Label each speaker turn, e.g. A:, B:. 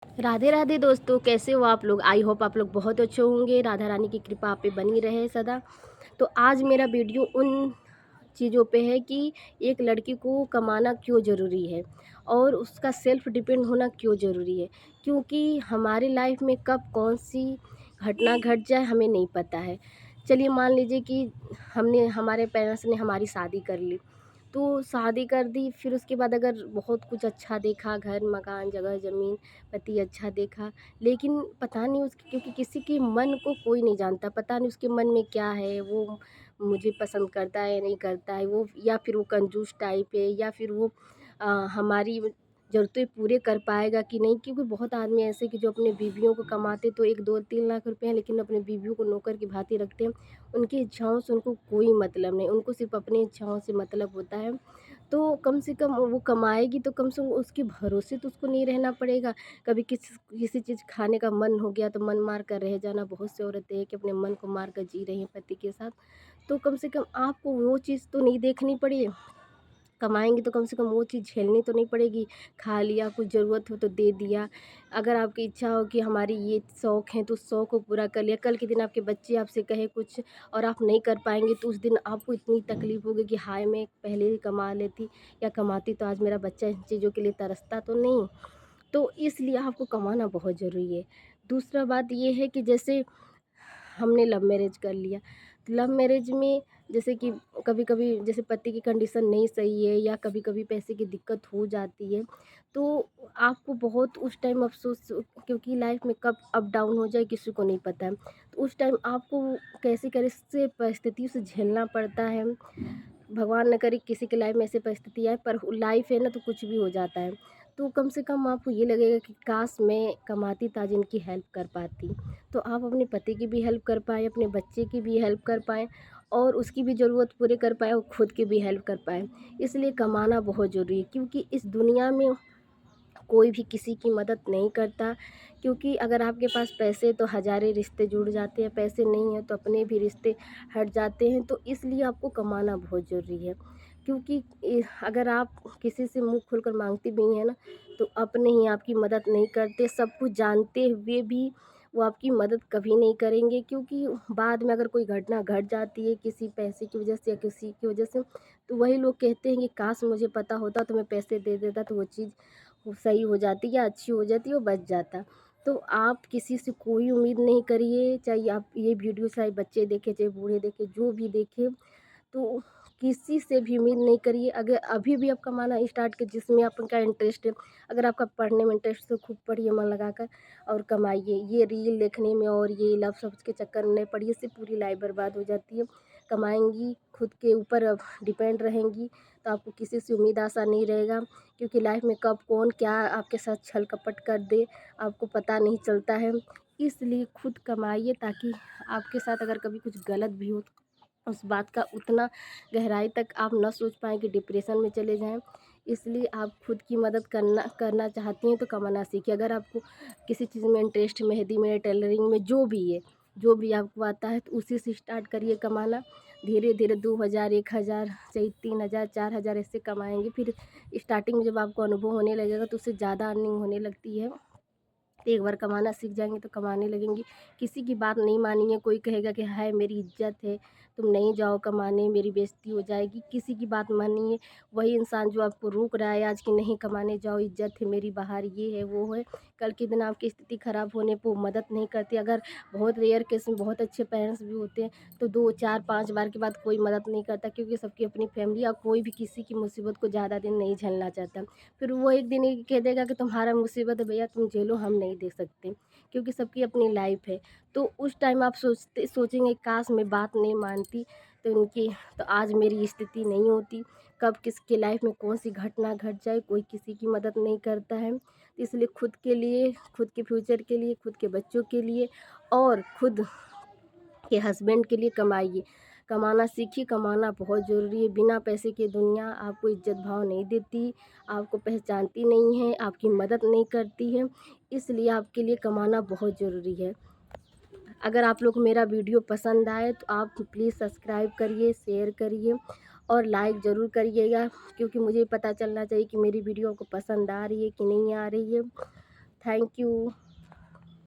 A: राधे राधे दोस्तों, कैसे हो आप लोग। आई होप आप लोग बहुत अच्छे होंगे। राधा रानी की कृपा आप पे बनी रहे सदा। तो आज मेरा वीडियो उन चीज़ों पे है कि एक लड़की को कमाना क्यों ज़रूरी है और उसका सेल्फ डिपेंड होना क्यों ज़रूरी है। क्योंकि हमारी लाइफ में कब कौन सी घटना घट जाए हमें नहीं पता है। चलिए मान लीजिए कि हमारे पेरेंट्स ने हमारी शादी कर ली, तो शादी कर दी, फिर उसके बाद अगर बहुत कुछ अच्छा देखा, घर मकान जगह ज़मीन, पति अच्छा देखा, लेकिन पता नहीं उसकी, क्योंकि किसी के मन को कोई नहीं जानता, पता नहीं उसके मन में क्या है, वो मुझे पसंद करता है नहीं करता है वो, या फिर वो कंजूस टाइप है, या फिर वो हमारी ज़रूरतें पूरे कर पाएगा कि नहीं। क्योंकि बहुत आदमी ऐसे कि जो अपने बीवियों को कमाते तो 1 2 3 लाख रुपए हैं, लेकिन अपने बीवियों को नौकर की भांति रखते हैं। उनकी इच्छाओं से उनको कोई मतलब नहीं, उनको सिर्फ अपनी इच्छाओं से मतलब होता है। तो कम से कम वो कमाएगी तो कम से कम उसके भरोसे तो उसको नहीं रहना पड़ेगा। कभी किसी चीज़ खाने का मन हो गया तो मन मार कर रह जाना, बहुत सी औरतें हैं कि अपने मन को मार कर जी रही हैं पति के साथ। तो कम से कम आपको वो चीज़ तो नहीं देखनी पड़ी, कमाएँगी तो कम से कम वो चीज़ झेलनी तो नहीं पड़ेगी। खा लिया, कुछ ज़रूरत हो तो दे दिया। अगर आपकी इच्छा हो कि हमारी ये शौक़ है तो उस शौक़ को पूरा कर लिया। कल के दिन आपके बच्चे आपसे कहें कुछ और आप नहीं कर पाएँगे तो उस दिन आपको इतनी तकलीफ़ होगी कि हाय मैं पहले ही कमा लेती या कमाती तो आज मेरा बच्चा इन चीज़ों के लिए तरसता तो नहीं। तो इसलिए आपको कमाना बहुत ज़रूरी है। दूसरा बात ये है कि जैसे हमने लव मैरिज कर लिया, तो लव मैरिज में जैसे कि कभी-कभी जैसे पति की कंडीशन नहीं सही है या कभी-कभी पैसे की दिक्कत हो जाती है, तो आपको बहुत उस टाइम अफ़सोस, क्योंकि लाइफ़ में कब अप डाउन हो जाए किसी को नहीं पता है। तो उस टाइम आपको कैसे परिस्थितियों से झेलना पड़ता है। भगवान न करे किसी की लाइफ़ में ऐसी परिस्थिति आए, पर लाइफ़ है ना तो कुछ भी हो जाता है। तो कम से कम आपको ये लगेगा कि काश मैं कमाती तो आज इनकी हेल्प कर पाती। तो आप अपने पति की भी हेल्प कर पाएँ, अपने बच्चे की भी हेल्प कर पाएँ और उसकी भी ज़रूरत पूरी कर पाएँ और खुद की भी हेल्प कर पाएँ। इसलिए कमाना बहुत ज़रूरी है, क्योंकि इस दुनिया में कोई भी किसी की मदद नहीं करता। क्योंकि अगर आपके पास पैसे तो हज़ारे रिश्ते जुड़ जाते हैं, पैसे नहीं हैं तो अपने भी रिश्ते हट जाते हैं। तो इसलिए आपको कमाना बहुत ज़रूरी है। क्योंकि अगर आप किसी से मुँह खोलकर माँगती भी हैं ना, तो अपने ही आपकी मदद नहीं करते, सब कुछ जानते हुए भी वो आपकी मदद कभी नहीं करेंगे। क्योंकि बाद में अगर कोई घटना घट जाती है किसी पैसे की वजह से या किसी की वजह से, तो वही लोग कहते हैं कि काश मुझे पता होता तो मैं पैसे दे देता तो वो चीज़ वो सही हो जाती या अच्छी हो जाती और बच जाता। तो आप किसी से कोई उम्मीद नहीं करिए, चाहे आप ये वीडियो चाहे बच्चे देखें, चाहे बूढ़े देखें, जो भी देखें। तो किसी से भी उम्मीद नहीं करिए। अगर अभी भी आप कमाना स्टार्ट किए जिसमें आपका इंटरेस्ट है, अगर आपका पढ़ने में इंटरेस्ट है तो खूब पढ़िए मन लगाकर और कमाइए। ये रील देखने में और ये लव सब्स के चक्कर में नहीं पड़िए, इससे पूरी लाइफ बर्बाद हो जाती है। कमाएँगी, खुद के ऊपर डिपेंड रहेंगी, तो आपको किसी से उम्मीद आशा नहीं रहेगा। क्योंकि लाइफ में कब कौन क्या आपके साथ छल कपट कर दे, आपको पता नहीं चलता है। इसलिए खुद कमाइए, ताकि आपके साथ अगर कभी कुछ गलत भी हो उस बात का उतना गहराई तक आप ना सोच पाएँ कि डिप्रेशन में चले जाएँ। इसलिए आप खुद की मदद करना करना चाहती हैं तो कमाना सीखिए। अगर आपको किसी चीज़ में इंटरेस्ट, मेहंदी में, टेलरिंग में, जो भी है, जो भी आपको आता है तो उसी से स्टार्ट करिए कमाना। धीरे-धीरे 2000, 1000, चाहे 3000, 4000 ऐसे कमाएँगे। फिर स्टार्टिंग में जब आपको अनुभव होने लगेगा तो उससे ज़्यादा अर्निंग होने लगती है। एक बार कमाना सीख जाएँगी तो कमाने लगेंगी। किसी की बात नहीं मानेंगे, कोई कहेगा कि हाय मेरी इज़्ज़त है, तुम नहीं जाओ कमाने, मेरी बेइज़्ज़ती हो जाएगी, किसी की बात मानिए। वही इंसान जो आपको रोक रहा है आज कि नहीं कमाने जाओ, इज़्ज़त है मेरी बाहर, ये है, वो है, कल के दिन आपकी स्थिति ख़राब होने पे वो मदद नहीं करते। अगर बहुत रेयर केस में बहुत अच्छे पेरेंट्स भी होते हैं, तो 2, 4, 5 बार के बाद कोई मदद नहीं करता, क्योंकि सबकी अपनी फैमिली और कोई भी किसी की मुसीबत को ज़्यादा दिन नहीं झेलना चाहता। फिर वो एक दिन ये कह देगा कि तुम्हारा मुसीबत है भैया तुम झेलो, हम नहीं देख सकते, क्योंकि सबकी अपनी लाइफ है। तो उस टाइम आप सोचेंगे काश मैं बात नहीं मानती तो इनकी, तो आज मेरी स्थिति नहीं होती। कब किसकी लाइफ में कौन सी घटना घट जाए कोई किसी की मदद नहीं करता है। तो इसलिए खुद के लिए, खुद के फ्यूचर के लिए, खुद के बच्चों के लिए और खुद के हस्बैंड के लिए कमाइए। कमाना सीखिए, कमाना बहुत ज़रूरी है। बिना पैसे की दुनिया आपको इज़्ज़त भाव नहीं देती, आपको पहचानती नहीं है, आपकी मदद नहीं करती है। इसलिए आपके लिए कमाना बहुत ज़रूरी है। अगर आप लोग को मेरा वीडियो पसंद आए तो आप प्लीज़ सब्सक्राइब करिए, शेयर करिए और लाइक ज़रूर करिएगा, क्योंकि मुझे पता चलना चाहिए कि मेरी वीडियो आपको पसंद आ रही है कि नहीं आ रही है। Thank you.